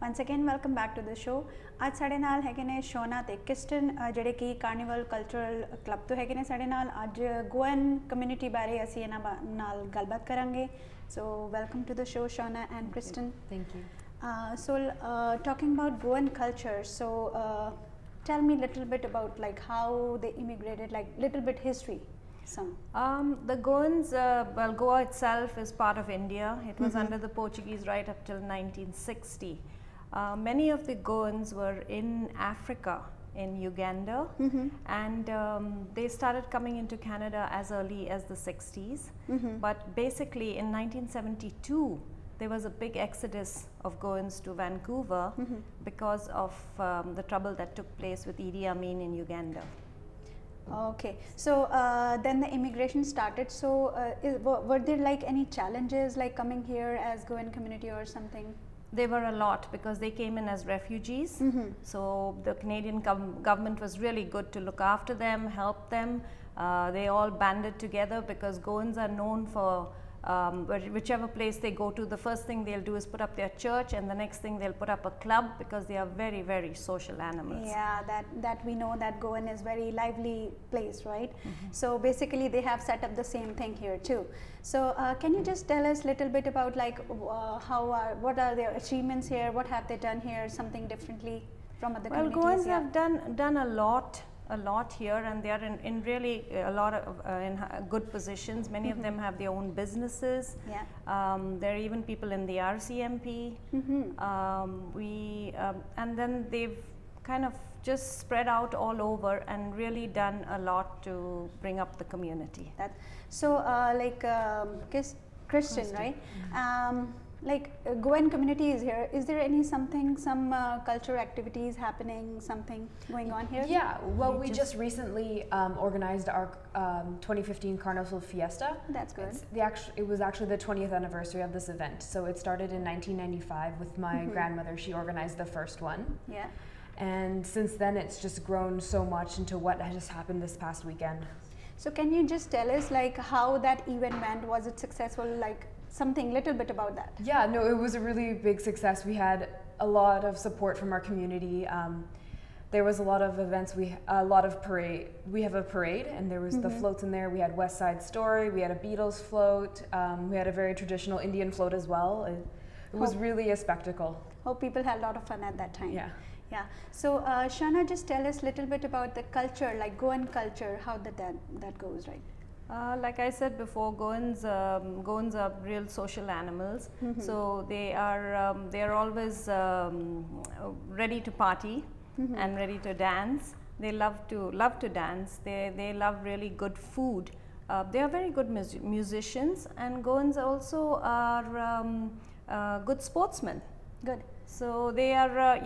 Once again, welcome back to the show. आज साढ़े नाल है कि ने शोना ते किस्टन जड़े की कार्निवल कल्चरल क्लब तो है कि ने साढ़े नाल आज गोवन कम्युनिटी बारे असी इना नाल गलबात करांगे. So welcome to the show, Shona and Kristen. Thank you. So talking about Goan culture, so tell me a little bit about like how they immigrated, like little bit history. The Goans, well, Goa itself is part of India. It was under the Portuguese right up till 1960. Many of the Goans were in Africa, in Uganda, and they started coming into Canada as early as the 60s. But basically in 1972, there was a big exodus of Goans to Vancouver because of the trouble that took place with Idi Amin in Uganda. Okay, so then the immigration started. So were there like any challenges like coming here as Goan community or something? There were a lot because they came in as refugees. So the Canadian government was really good to look after them, help them. They all banded together because Goans are known for whichever place they go to, the first thing they'll do is put up their church, and the next thing they'll put up a club because they are very, very social animals. Yeah, that we know that Goan is very lively place, right? So basically they have set up the same thing here too. So can you just tell us a little bit about like what are their achievements here, what have they done here, something differently from other communities? Well, Goans have done a lot here, and they are in really a lot of in good positions. Many of them have their own businesses. There are even people in the RCMP. And then they've kind of just spread out all over and really done a lot to bring up the community. So like Christian, right? Like Goan community is here. Is there any some cultural activities happening, something going on here? Yeah, well, we just recently organized our 2015 Carnival Fiesta. That's good. It was actually the 20th anniversary of this event. So it started in 1995 with my grandmother. She organized the first one. Yeah. And since then, it's just grown so much into what has happened this past weekend. So can you just tell us like how that event went? Was it successful? Like something little bit about that? Yeah, no, it was a really big success. We had a lot of support from our community. There was a lot of events. We have a parade, and there was the floats in there. We had West Side Story. We had a Beatles float. We had a very traditional Indian float as well. It was really a spectacle. Oh, people had a lot of fun at that time. Yeah. Yeah. So Shana, just tell us a little bit about the culture, like Goan culture, how that goes, right? Like I said before, Goans are real social animals. So they are always ready to party and ready to dance. They love to dance. They love really good food. They are very good musicians, and Goans also are good sportsmen. Good. So they are,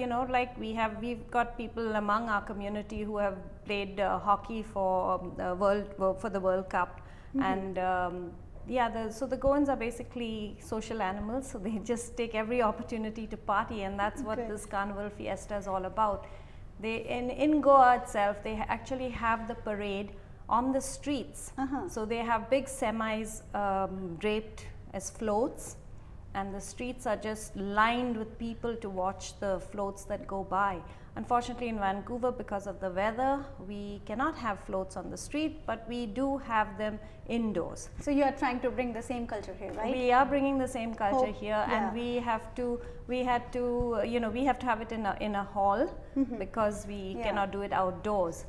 we've got people among our community who have played hockey for the World Cup, and so the Goans are basically social animals. So they just take every opportunity to party, and that's what this Carnival Fiesta is all about. In Goa itself, they actually have the parade on the streets. So they have big semis draped as floats, and the streets are just lined with people to watch the floats that go by. Unfortunately, in Vancouver, because of the weather, we cannot have floats on the street, but we do have them indoors. So you are trying to bring the same culture here, right? We are bringing the same culture here, and we have to have it in a hall because we cannot do it outdoors.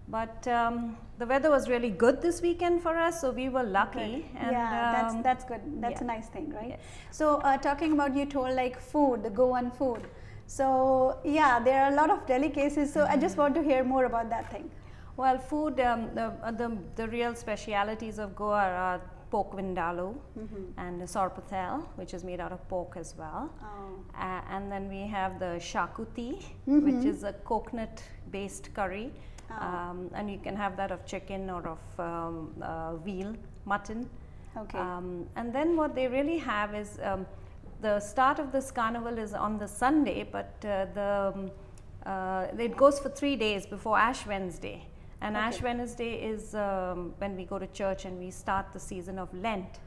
But the weather was really good this weekend for us, so we were lucky. And that's good. That's a nice thing, right? Yes. So talking about, you told like food, the Goan food. So yeah, there are a lot of delicacies. So I just want to hear more about that thing. Well, food, the real specialities of Goa are pork vindaloo and sorpathel, which is made out of pork as well. And then we have the shakuti, which is a coconut-based curry. And you can have that of chicken or of veal, mutton. Okay. And then what they really have is the start of this carnival is on the Sunday, but it goes for 3 days before Ash Wednesday. And Ash Wednesday is when we go to church and we start the season of Lent.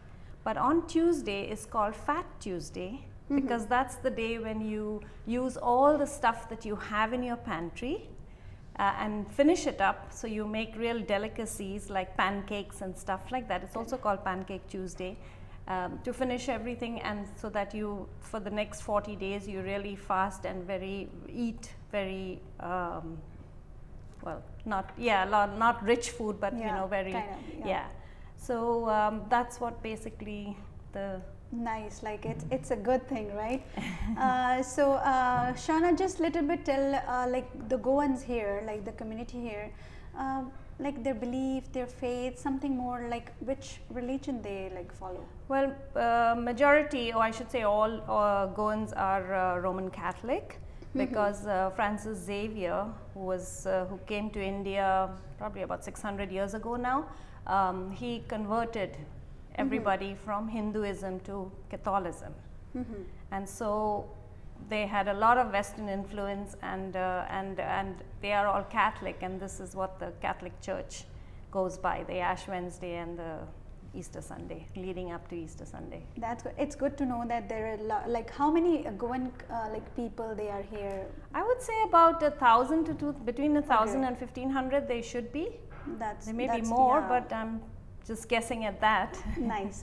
But on Tuesday is called Fat Tuesday, because that's the day when you use all the stuff that you have in your pantry and finish it up. So you make real delicacies like pancakes and stuff like that. It's also called Pancake Tuesday. To finish everything, and so that you, for the next 40 days, you really fast and eat very well, not rich food, but very kind of, So that's what basically the nice, like it's a good thing, right? So Shauna, just little bit tell like the Goans here, like the community here, like their belief, their faith, something more, like which religion they like follow. Well, majority, or I should say all Goans are Roman Catholic, because Francis Xavier, who came to India probably about 600 years ago now, he converted everybody from Hinduism to Catholicism. And so they had a lot of Western influence, and they are all Catholic, and this is what the Catholic Church goes by, the Ash Wednesday and the Easter Sunday, leading up to Easter Sunday. That's good. It's good to know that there are like how many Goan like people they are here. I would say about 1,000 to between 1,000 and 1,500 they should be. There may be more, but I'm just guessing at that. Nice.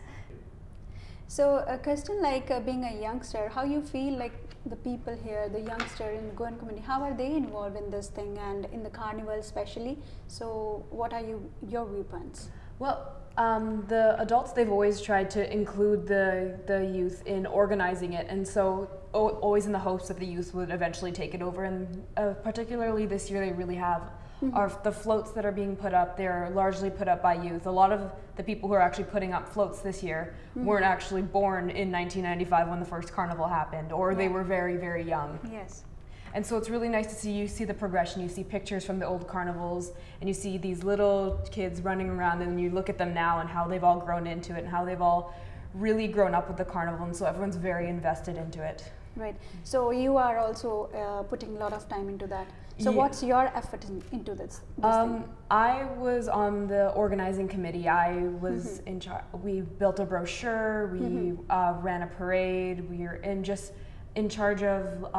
So Kristen, like being a youngster, how you feel like the people here, the youngster in the Goan community, how are they involved in this thing and in the carnival especially? So what are your viewpoints? Well, the adults, they've always tried to include the youth in organizing it, and so always in the hopes that the youth would eventually take it over, and particularly this year they really have. The floats that are being put up, they're largely put up by youth. A lot of the people who are actually putting up floats this year weren't actually born in 1995 when the first carnival happened, or they were very, very young. Yes. And so it's really nice to see, you see the progression, you see pictures from the old carnivals, and you see these little kids running around, and you look at them now and how they've all grown into it and how they've all really grown up with the carnival, and so everyone's very invested into it. Right. So you are also putting a lot of time into that. So what's your effort into this thing? I was on the organizing committee. I was in charge. We built a brochure. We ran a parade. We were just in charge of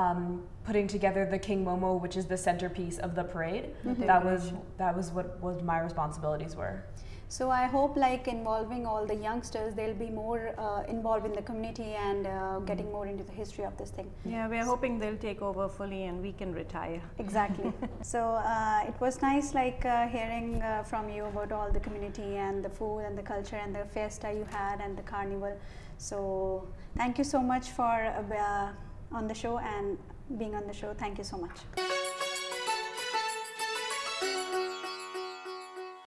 putting together the King Momo, which is the centerpiece of the parade. That was what my responsibilities were. So I hope, like involving all the youngsters, they'll be more involved in the community and getting more into the history of this thing. Yeah, we're hoping they'll take over fully and we can retire. Exactly. So it was nice, like hearing from you about all the community and the food and the culture and the fiesta you had and the carnival. So thank you so much for on the show and being on the show. Thank you so much.